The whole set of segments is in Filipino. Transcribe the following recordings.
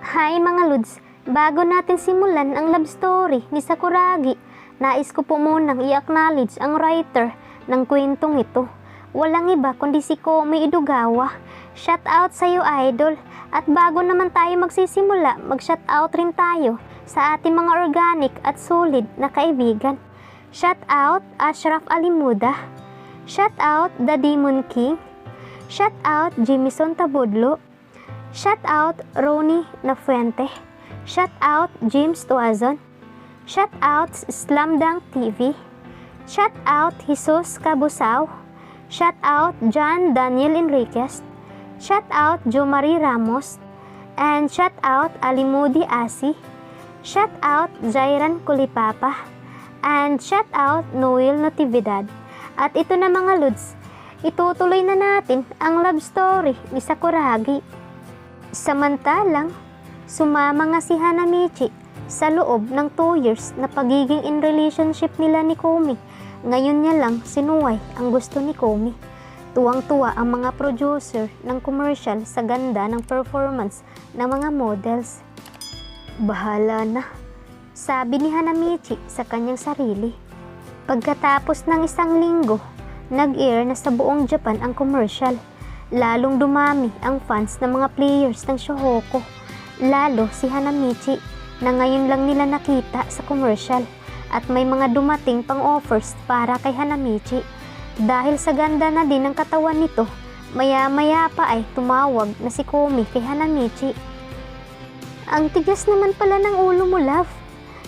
Hi mga Lods! Bago natin simulan ang love story ni Sakuragi, nais ko po munang i-acknowledge ang writer ng kwentong ito. Walang iba kundi si Komi Edogawa. Shout out sa iyo, idol! At bago naman tayo magsisimula, mag-shout out rin tayo sa ating mga organic at solid na kaibigan. Shout out Ashraf Alimuda. Shout out The Demon King. Shout out Jimison Tabudlo. Shout out Ronnie Nafuente. Shout out James Tuazon. Shout out Slamdang TV. Shout out Jesus Cabusao. Shout out John Daniel Enriquez. Shout out Jo Marie Ramos. And shout out Alimudi Asi. Shout out Jairan Kulipapa. And shout out Noel Natividad. At ito na mga Lods, itutuloy na natin ang love story ni Sakuragi. Samantalang, sumama nga si Hanamichi sa loob ng 2 years na pagiging in relationship nila ni Komi. Ngayon niya lang sinuway ang gusto ni Komi. Tuwang-tuwa ang mga producer ng commercial sa ganda ng performance ng mga models. Bahala na, sabi ni Hanamichi sa kanyang sarili. Pagkatapos ng 1 linggo, nag-air na sa buong Japan ang commercial. Lalong dumami ang fans ng mga players ng Shohoku. Lalo si Hanamichi na ngayon lang nila nakita sa commercial at may mga dumating pang offers para kay Hanamichi. Dahil sa ganda na din ng katawan nito, maya-maya pa ay tumawag na si Komi kay Hanamichi. Ang tigas naman pala ng ulo mo, love.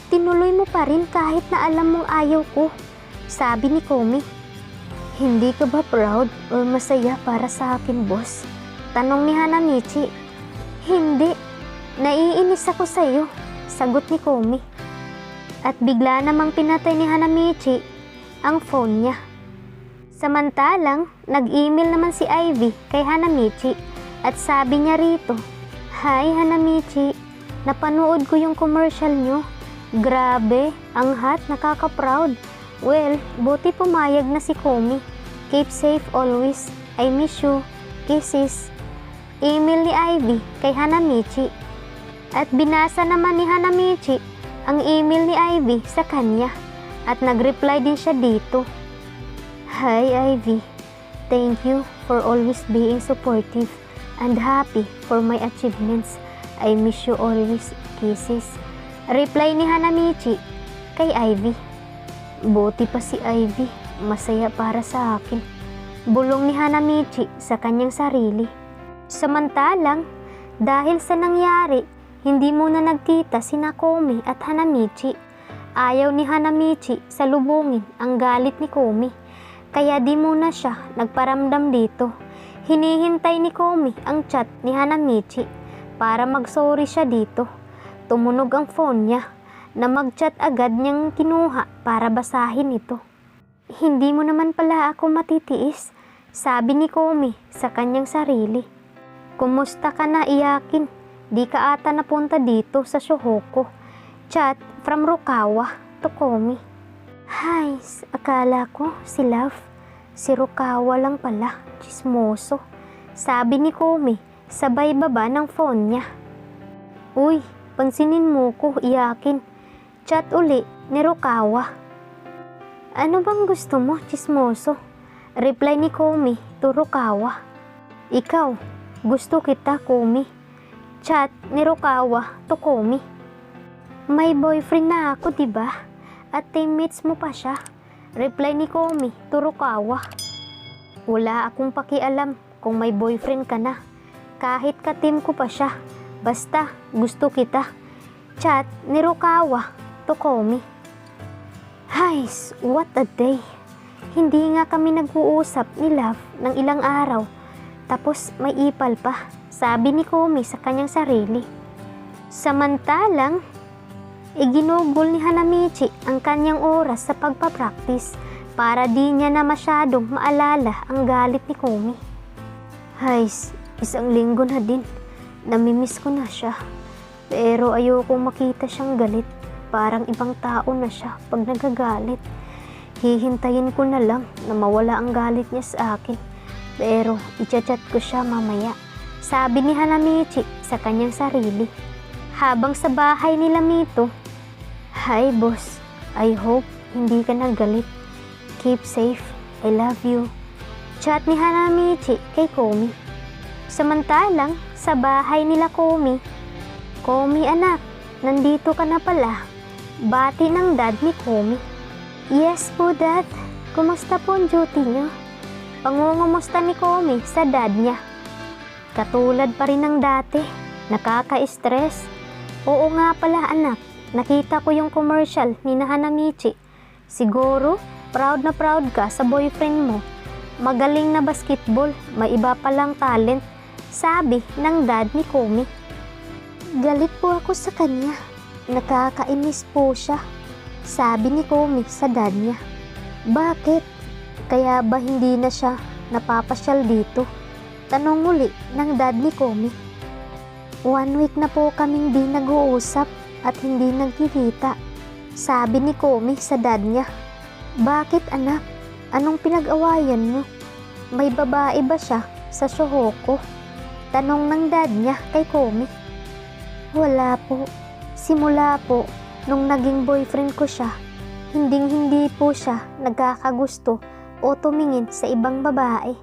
Tinuloy mo pa rin kahit na alam mong ayaw ko, sabi ni Komi. Hindi ka ba proud or masaya para sa akin, boss? Tanong ni Hanamichi. Hindi. Naiinis ako sa iyo, sagot ni Komi. At bigla namang pinatay ni Hanamichi ang phone niya. Samantalang, nag-email naman si Ivy kay Hanamichi at sabi niya rito, "Hi Hanamichi, napanood ko yung commercial niyo. Grabe, ang hot, nakaka-proud. Well, buti pumayag na si Komi. Keep safe always. I miss you. Kisses." Email ni Ivy kay Hanamichi. At binasa naman ni Hanamichi ang email ni Ivy sa kanya. At nag-reply din siya dito. "Hi Ivy, thank you for always being supportive and happy for my achievements. I miss you always. Kisses." Reply ni Hanamichi kay Ivy. Buti pa si Ivy, masaya para sa akin. Bulong ni Hanamichi sa kanyang sarili. Samantalang, dahil sa nangyari, hindi muna nagkita sina Komi at Hanamichi. Ayaw ni Hanamichi salubungin ang galit ni Komi, kaya di muna siya nagparamdam dito. Hinihintay ni Komi ang chat ni Hanamichi para mag-sorry siya dito. Tumunog ang phone niya na mag-chat agad niyang kinuha para basahin ito. Hindi mo naman pala ako matitiis, sabi ni Komi sa kanyang sarili. Kumusta ka na, iyakin? Di ka ata napunta dito sa Shohoku. Chat from Rukawa to Komi. Hay, akala ko si Love. Si Rukawa lang pala, chismoso, sabi ni Komi sabay baba ng phone niya. Uy, pansinin mo ko, iyakin. Chat uli ni Rukawa. Ano bang gusto mo, chismoso? Reply ni Komi to Rukawa. Ikaw, gusto kita, Komi. Chat ni Rukawa to Komi. May boyfriend na ako, diba? At teammates mo pa siya. Reply ni Komi to Rukawa. Wala akong pakialam kung may boyfriend ka na. Kahit ka-team ko pa siya. Basta, gusto kita. Chat ni Rukawa to Komi. Hays, what a day. Hindi nga kami nag-uusap ni Love ng ilang araw. Tapos may ipal pa, sabi ni Komi sa kanyang sarili. Samantalang, iginugol ni Hanamichi ang kanyang oras sa pagpapractice para di niya na masyadong maalala ang galit ni Komi. Hays, 1 linggo na din. Namimiss ko na siya. Pero ayokong makita siyang galit. Parang ibang tao na siya pag nagagalit. Hihintayin ko na lang na mawala ang galit niya sa akin. Pero i-chat ko siya mamaya, sabi ni Hanamichi sa kanyang sarili. habang sa bahay nila Mito. Hi boss, I hope hindi ka nagalit. Keep safe, I love you. Chat ni Hanamichi kay Komi. Samantalang sa bahay nila Komi. Komi anak, nandito ka na pala. Bati ng dad ni Komi. Yes po dad, kumusta po ang duty niyo? Pangungumusta ni Komi sa dad niya. Katulad pa rin ng dati, nakaka-stress. Oo nga pala anak, nakita ko yung commercial ni Hanamichi. Siguro, proud na proud ka sa boyfriend mo. Magaling na basketball, may iba palang talent, sabi ng dad ni Komi. Galit po ako sa kanya. Nakakainis po siya, sabi ni Komi sa dad niya. Bakit? Kaya ba hindi na siya napapasyal dito? Tanong uli ng dad ni Komi. 1 week na po kaming di nag-uusap at hindi nagkikita, sabi ni Komi sa dad niya. Bakit anak? Anong pinag-awayan mo? May babae ba siya sa Shohoko? Tanong ng dad niya kay Komi. Wala po. Simula po, nung naging boyfriend ko siya, hinding-hindi po siya nagkakagusto o tumingin sa ibang babae.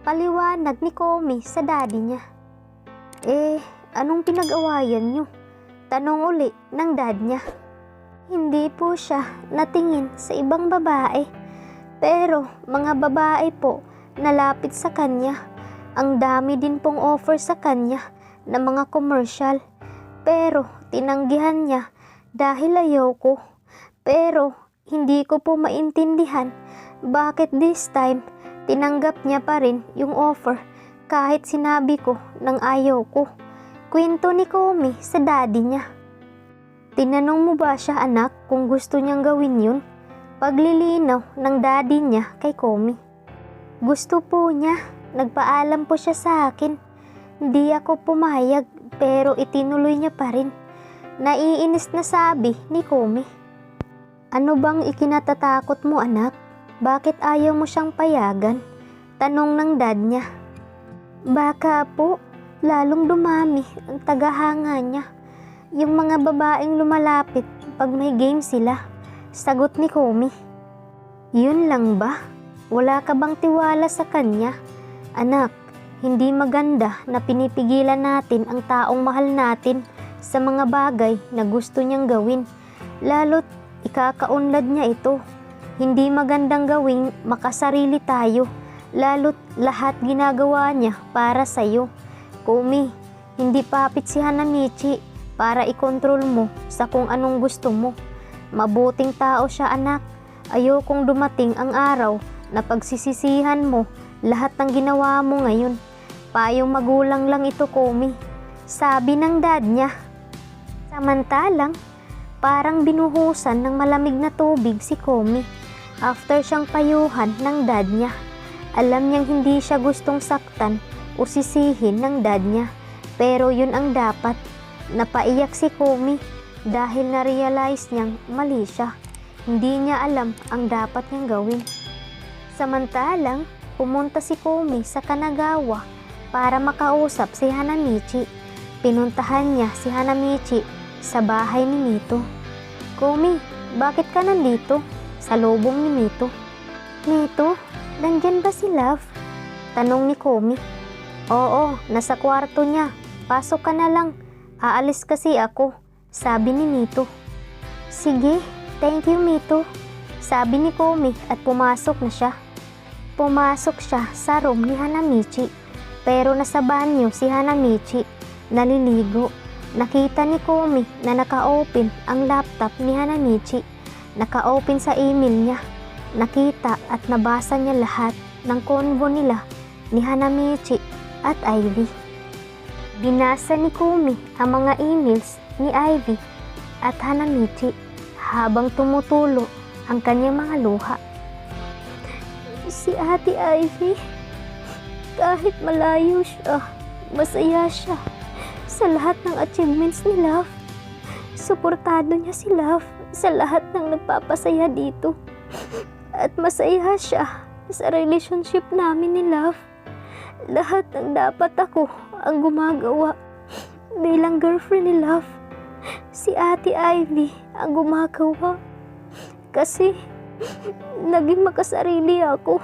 Paliwanag ni Komi sa daddy niya. Anong pinag-awayan niyo? Tanong uli ng dad niya. Hindi po siya natingin sa ibang babae, pero mga babae po nalapit sa kanya. Ang dami din pong offer sa kanya ng mga commercial, pero tinanggihan niya dahil ayaw ko. Pero hindi ko po maintindihan bakit this time tinanggap niya pa rin yung offer kahit sinabi ko nang ayaw ko. Kwento ni Komi sa daddy niya. Tinanong mo ba siya anak kung gusto niyang gawin yun? Paglilinaw ng daddy niya kay Komi. Gusto po niya, nagpaalam po siya sa akin. Hindi ako pumayag pero itinuloy niya pa rin. Naiinis na sabi ni Komi. Ano bang ikinatatakot mo anak? Bakit ayaw mo siyang payagan? Tanong ng dad niya. Baka po, lalong dumami ang tagahanga niya. Yung mga babaeng lumalapit pag may game sila. Sagot ni Komi. Yun lang ba? Wala ka bang tiwala sa kanya? Anak, hindi maganda na pinipigilan natin ang taong mahal natin sa mga bagay na gusto niyang gawin. Lalo't ikakaunlad niya ito. Hindi magandang gawing makasarili tayo. Lalo't lahat ginagawa niya para sa'yo. Komi, hindi papit si Hanamichi para ikontrol mo sa kung anong gusto mo. Mabuting tao siya anak. Ayokong dumating ang araw na pagsisisihan mo lahat ng ginawa mo ngayon. Payong magulang lang ito Komi, sabi ng dad niya. Samantalang, parang binuhusan ng malamig na tubig si Komi after siyang payuhan ng dad niya. Alam niyang hindi siya gustong saktan o sisihin ng dad niya, pero yun ang dapat. Napaiyak si Komi dahil na-realize niyang mali siya. Hindi niya alam ang dapat niyang gawin. Samantalang, pumunta si Komi sa Kanagawa para makausap si Hanamichi. Pinuntahan niya si Hanamichi sa bahay ni Mito. Komi, bakit ka nandito? Salubong ni Mito. Mito, nandyan ba si Love? Tanong ni Komi. Oo, nasa kwarto niya. Pasok ka na lang. Aalis kasi ako, sabi ni Mito. Sige, thank you Mito, sabi ni Komi at pumasok na siya. Pumasok siya sa room ni Hanamichi, pero nasa banyo si Hanamichi, naliligo. Nakita ni Komi na naka-open ang laptop ni Hanamichi. Naka-open sa email niya. Nakita at nabasa niya lahat ng convo nila ni Hanamichi at Ivy. Binasa ni Komi ang mga emails ni Ivy at Hanamichi habang tumutulo ang kanyang mga luha. Si Ate Ivy, kahit malayo siya, masaya siya sa lahat ng achievements ni Love. Suportado niya si Love sa lahat ng nagpapasaya dito. At masaya siya sa relationship namin ni Love. Lahat ng dapat ako ang gumagawa bilang girlfriend ni Love si Ate Ivy ang gumagawa. Kasi naging makasarili ako.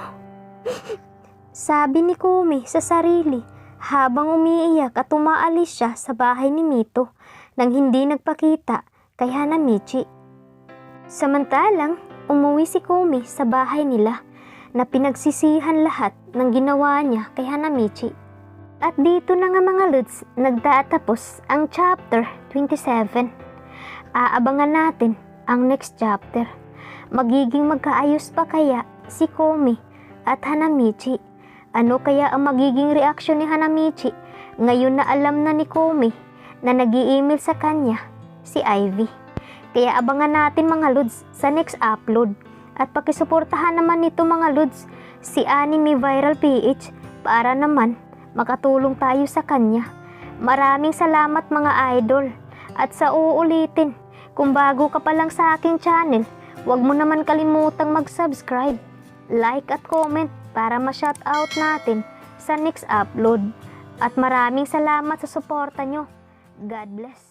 Sabi ni Kumi sa sarili habang umiiyak at umaalis siya sa bahay ni Mito nang hindi nagpakita kay Hanamichi. Samantalang umuwi si Kumi sa bahay nila na pinagsisihan lahat ng ginawa niya kay Hanamichi. At dito na nga mga lods, nagtatapos ang chapter 27. Aabangan natin ang next chapter. Magiging magkaayos pa kaya si Komi at Hanamichi? Ano kaya ang magiging reaksyon ni Hanamichi ngayon na alam na ni Komi na nag-i-email sa kanya si Ivy? Kaya abangan natin mga lods sa next upload. At pakisuportahan naman nito mga lods si Anime Viral PH para naman makatulong tayo sa kanya. Maraming salamat mga idol. At sa uulitin, kung bago ka pa lang sa aking channel, huwag mo naman kalimutang mag-subscribe, like at comment para ma-shoutout natin sa next upload. At maraming salamat sa suporta nyo. God bless.